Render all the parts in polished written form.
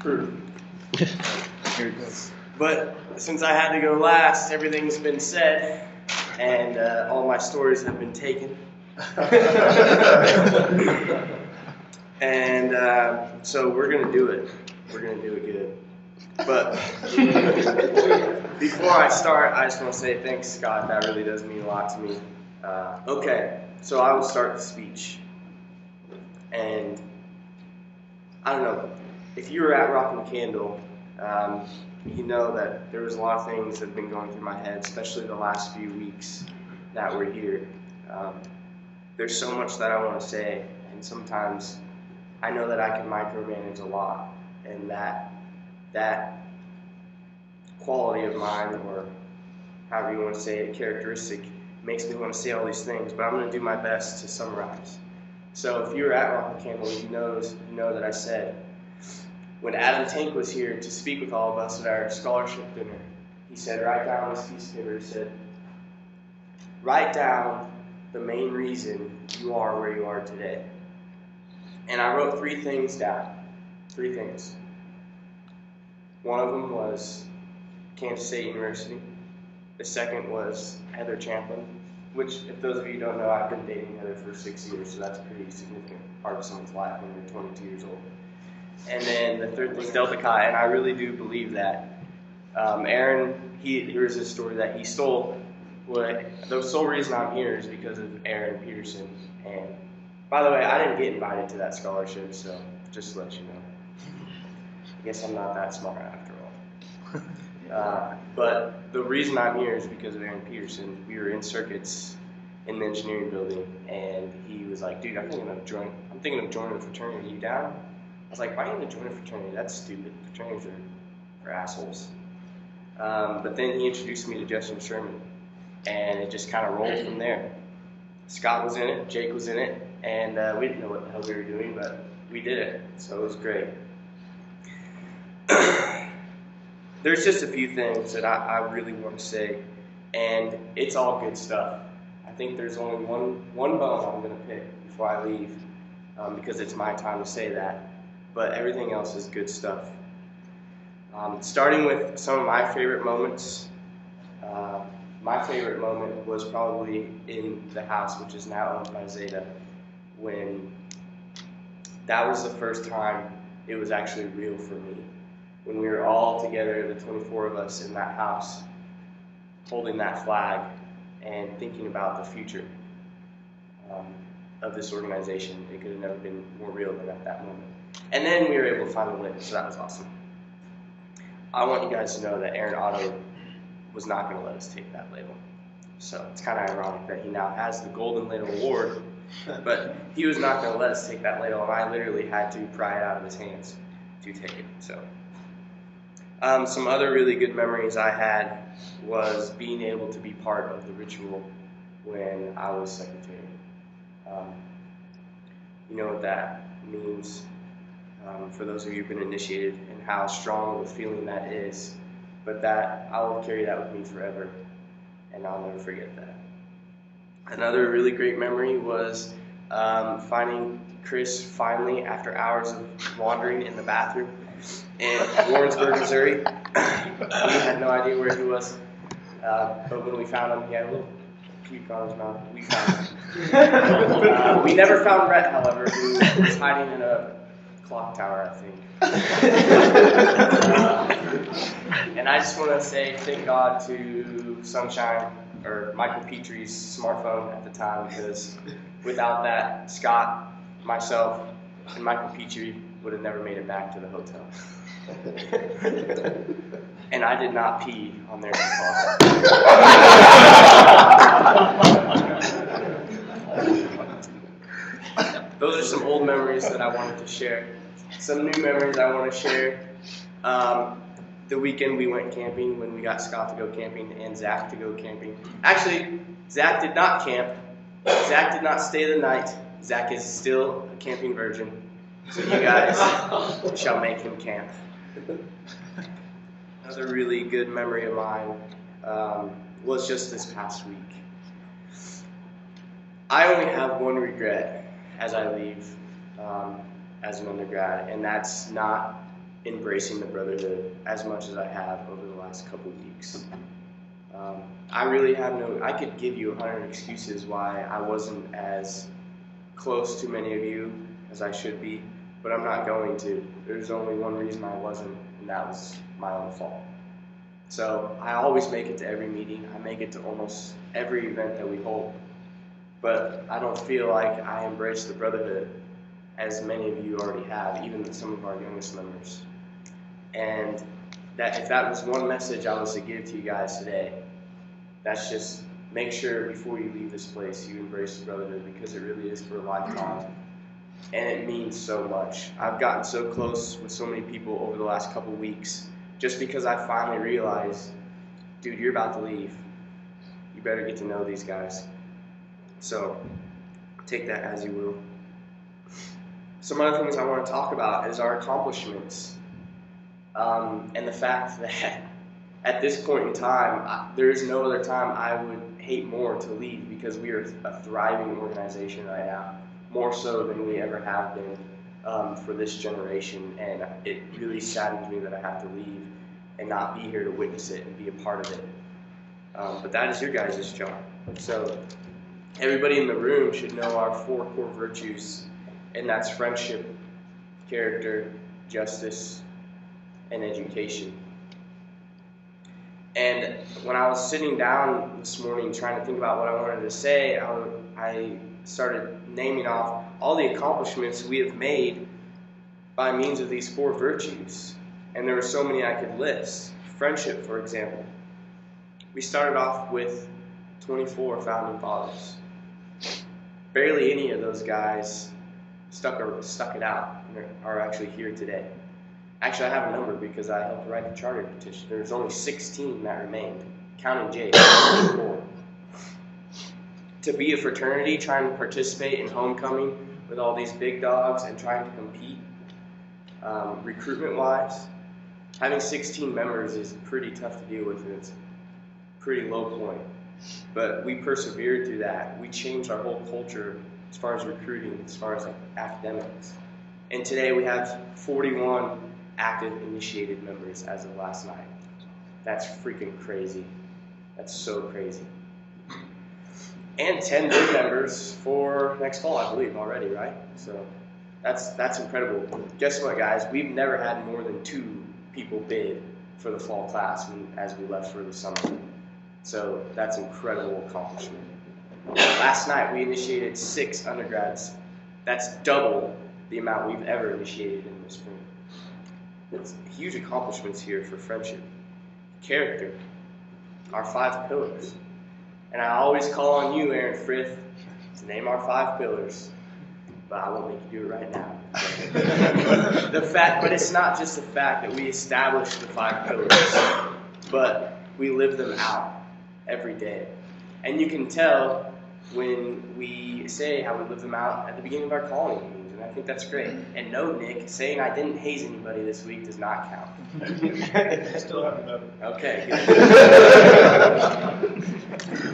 Proof. Here it goes. But since I had to go last, everything's been said, and all my stories have been taken. And so we're going to do it. We're going to do it good. But before I start, I just want to say thanks, Scott. That really does mean a lot to me. Okay, so I will start the speech. And I don't know, if you were at Rock and Candle, you know that there was a lot of things that have been going through my head, especially the last few weeks that we're here. There's so much that I want to say, and sometimes I know that I can micromanage a lot, and that quality of mine, or however you want to say it, characteristic, makes me want to say all these things, but I'm going to do my best to summarize. So if you were at Rock and Candle, you know that I said, when Adam Tank was here to speak with all of us at our scholarship dinner, he said, write down this piece of paper. He said, write down the main reason you are where you are today. And I wrote 3 things down. 3 things. One of them was Kansas State University. The second was Heather Champlin, which, if those of you who don't know, I've been dating Heather for 6 years, so that's a pretty significant part of someone's life when you're 22 years old. And then the third was Delta Chi, and I really do believe that. Aaron, here's his story that he stole. The sole reason I'm here is because of Aaron Peterson. And by the way, I didn't get invited to that scholarship, so just to let you know. I guess I'm not that smart after all. But the reason I'm here is because of Aaron Peterson. We were in circuits in the engineering building, and he was like, dude, I'm thinking of joining a fraternity. Are you down? I was like, why are you going to join a fraternity? That's stupid. Fraternities are for assholes. But then he introduced me to Justin Sherman, and it just kind of rolled from there. Scott was in it, Jake was in it, and we didn't know what the hell we were doing, but we did it, so it was great. There's just a few things that I really want to say, and it's all good stuff. I think there's only one bone I'm going to pick before I leave, because it's my time to say that. But everything else is good stuff. Starting with some of my favorite moments. My favorite moment was probably in the house, which is now owned by Zeta, when that was the first time it was actually real for me. When we were all together, the 24 of us in that house, holding that flag and thinking about the future of this organization. It could have never been more real than at that moment. And then we were able to finally win, so that was awesome. I want you guys to know that Aaron Otto was not going to let us take that label. So it's kind of ironic that he now has the Golden Ladle Award, but he was not going to let us take that ladle, and I literally had to pry it out of his hands to take it. So some other really good memories I had was being able to be part of the ritual when I was secretary. You know what that means. For those of you who've been initiated, and how strong of a feeling that is, but that I will carry that with me forever, and I'll never forget that. Another really great memory was finding Chris finally after hours of wandering in the bathroom in Warrensburg, Missouri. We had no idea where he was, but when we found him, he had a little puke on his mouth. We found him. We never found Rhett, however, who was hiding in a clock tower, I think. And I just want to say thank God to Sunshine, or Michael Petrie's smartphone at the time, because without that, Scott, myself, and Michael Petrie would have never made it back to the hotel. And I did not pee on their call. Those are some old memories that I wanted to share. Some new memories I want to share. The weekend we went camping, when we got Scott to go camping and Zach to go camping. Actually, Zach did not camp. Zach did not stay the night. Zach is still a camping virgin. So you guys shall make him camp. Another really good memory of mine was just this past week. I only have one regret as I leave as an undergrad, and that's not embracing the brotherhood as much as I have over the last couple weeks. I really have I could give you 100 excuses why I wasn't as close to many of you as I should be, but I'm not going to. There's only one reason I wasn't, and that was my own fault. So I always make it to every meeting. I make it to almost every event that we hold. But I don't feel like I embrace the brotherhood as many of you already have, even some of our youngest members. And that if that was one message I was to give to you guys today, that's just make sure before you leave this place you embrace the brotherhood, because it really is for a lifetime. And it means so much. I've gotten so close with so many people over the last couple weeks just because I finally realized, dude, you're about to leave. You better get to know these guys. So take that as you will. Some other things I want to talk about is our accomplishments. And the fact that at this point in time, there is no other time I would hate more to leave, because we are a thriving organization right now, more so than we ever have been for this generation. And it really saddens me that I have to leave and not be here to witness it and be a part of it. But that is your guys' job. So everybody in the room should know our 4 core virtues, and that's friendship, character, justice, and education. And when I was sitting down this morning trying to think about what I wanted to say, I started naming off all the accomplishments we have made by means of these 4 virtues. And there were so many I could list. Friendship, for example. We started off with 24 founding fathers. Barely any of those guys stuck it out and are actually here today. Actually, I have a number because I helped write the charter petition. There's only 16 that remained, counting Jay. 4. To be a fraternity, trying to participate in homecoming with all these big dogs and trying to compete, recruitment-wise, having 16 members is pretty tough to deal with, and it's a pretty low point. But we persevered through that. We changed our whole culture as far as recruiting, as far as academics. And today we have 41 active initiated members as of last night. That's freaking crazy. That's so crazy. And 10 new members for next fall, I believe, already, right? So that's incredible. Guess what, guys? We've never had more than 2 people bid for the fall class as we left for the summer. So that's an incredible accomplishment. Last night we initiated 6 undergrads. That's double the amount we've ever initiated in the spring. It's huge accomplishments here for friendship. Character, our 5 pillars. And I always call on you, Aaron Frith, to name our 5 pillars. But I won't make you do it right now. But it's not just the fact that we established the 5 pillars, but we live them out every day. And you can tell when we say how we live them out at the beginning of our calling meetings. I think that's great. And no, Nick, saying I didn't haze anybody this week does not count. Still haven't done it. Okay, good.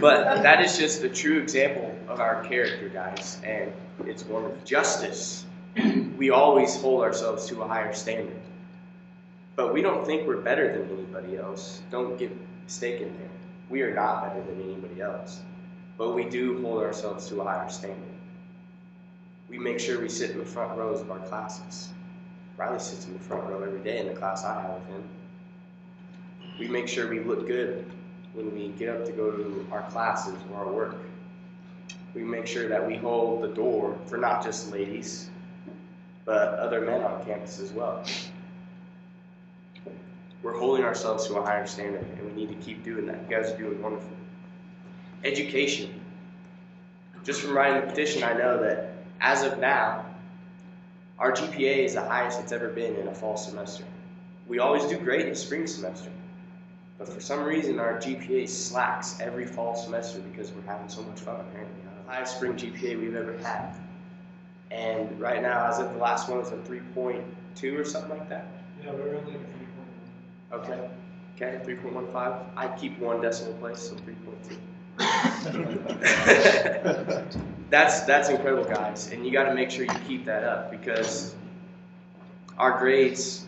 But that is just a true example of our character, guys, and it's wonderful. Justice. We always hold ourselves to a higher standard. But we don't think we're better than anybody else. Don't get mistaken there. We are not better than anybody else. But we do hold ourselves to a higher standard. We make sure we sit in the front rows of our classes. Riley sits in the front row every day in the class I have with him. We make sure we look good when we get up to go to our classes or our work. We make sure that we hold the door for not just ladies, but other men on campus as well. We're holding ourselves to a higher standard, and we need to keep doing that. You guys are doing wonderful. Education. Just from writing the petition, I know that as of now, our GPA is the highest it's ever been in a fall semester. We always do great in the spring semester, but for some reason our GPA slacks every fall semester because we're having so much fun, apparently. The highest spring GPA we've ever had. And right now, as of the last one, it's a 3.2 or something like that? Yeah, we're only at 3.1. Okay, 3.15. I keep 1 decimal place, so 3.2. That's incredible, guys, and you got to make sure you keep that up, because our grades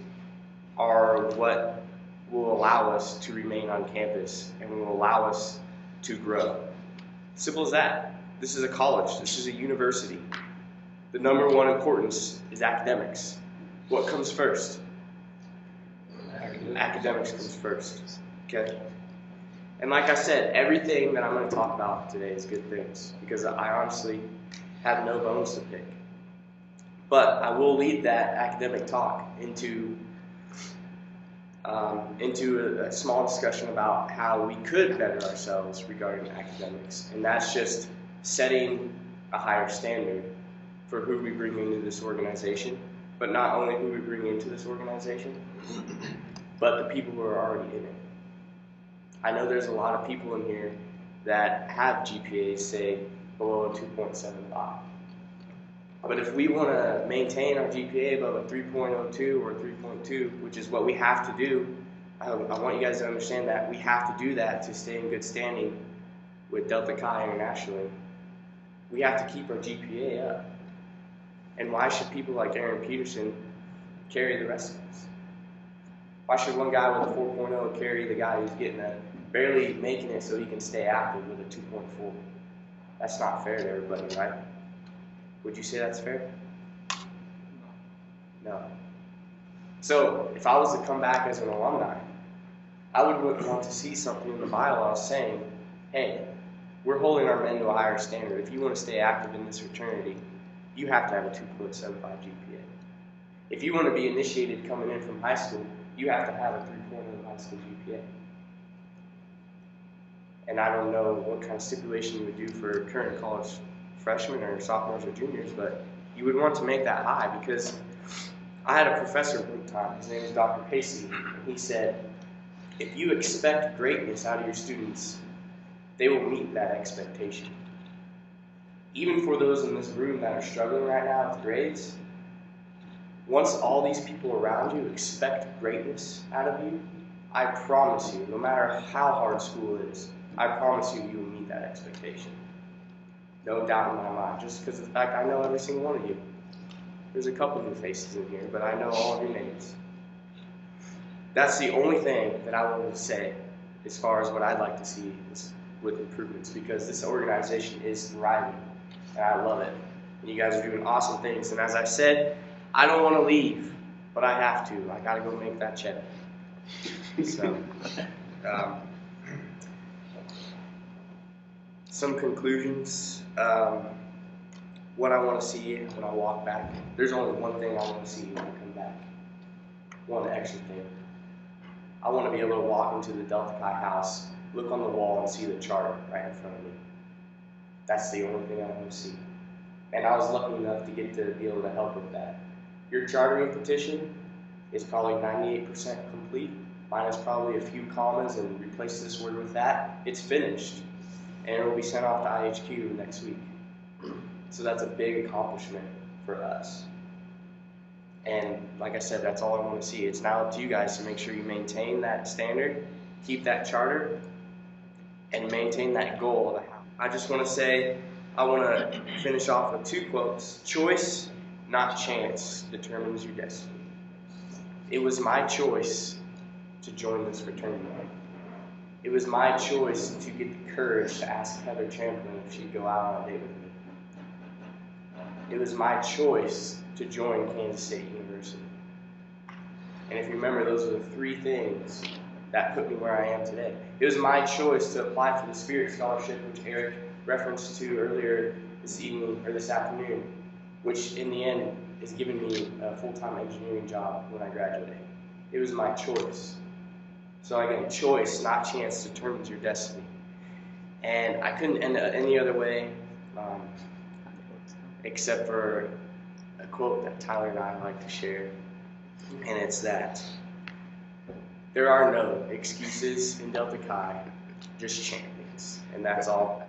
are what will allow us to remain on campus and will allow us to grow. Simple as that. This is a college. This is a university. The number one importance is academics. What comes first? Academics comes first. Okay? And like I said, everything that I'm going to talk about today is good things because I honestly have no bones to pick. But I will lead that academic talk into a small discussion about how we could better ourselves regarding academics. And that's just setting a higher standard for who we bring into this organization, but not only who we bring into this organization, but the people who are already in it. I know there's a lot of people in here that have GPAs, say, below a 2.75. But if we want to maintain our GPA above a 3.02 or a 3.2, which is what we have to do, I want you guys to understand that we have to do that to stay in good standing with Delta Chi internationally. We have to keep our GPA up. And why should people like Aaron Peterson carry the rest of us? Why should one guy with a 4.0 carry the guy who's getting a barely making it so he can stay active with a 2.4? That's not fair to everybody, right? Would you say that's fair? No. So if I was to come back as an alumni, I would want to see something in the bylaws saying, hey, we're holding our men to a higher standard. If you want to stay active in this fraternity, you have to have a 2.75 GPA. If you want to be initiated coming in from high school, you have to have a 3.0 high school GPA. And I don't know what kind of stipulation you would do for current college freshmen or sophomores or juniors, but you would want to make that high because I had a professor one time, his name is Dr. Pacey, and he said, if you expect greatness out of your students, they will meet that expectation. Even for those in this room that are struggling right now with grades, once all these people around you expect greatness out of you, I promise you, no matter how hard school is, I promise you, you will meet that expectation. No doubt in my mind, just because of the fact I know every single one of you. There's a couple new faces in here, but I know all of your names. That's the only thing that I want to say as far as what I'd like to see with improvements, because this organization is thriving, and I love it. And you guys are doing awesome things. And as I said, I don't want to leave, but I have to. I got to go make that check. So, some conclusions. What I want to see when I walk back. There's only one thing I want to see when I come back. One extra thing. I want to be able to walk into the Delta Chi house, look on the wall, and see the charter right in front of me. That's the only thing I want to see. And I was lucky enough to get to be able to help with that. Your chartering petition is probably 98% complete. Mine is probably a few commas and replace this word with that. It's finished. And it will be sent off to IHQ next week. So that's a big accomplishment for us. And like I said, that's all I want to see. It's now up to you guys to make sure you maintain that standard, keep that charter, and maintain that goal of the house. I just want to say, I want to finish off with two quotes. Choice, not chance, determines your destiny. It was my choice to join this fraternity. It was my choice to get the courage to ask Heather Champlin if she'd go out on a date with me. It was my choice to join Kansas State University. And if you remember, those are the three things that put me where I am today. It was my choice to apply for the Spirit Scholarship, which Eric referenced to earlier this evening or this afternoon, which in the end is giving me a full-time engineering job when I graduate. It was my choice. So again, choice, not chance, determines your destiny. And I couldn't end it any other way except for a quote that Tyler and I like to share. And it's that there are no excuses in Delta Chi, just champions. And that's all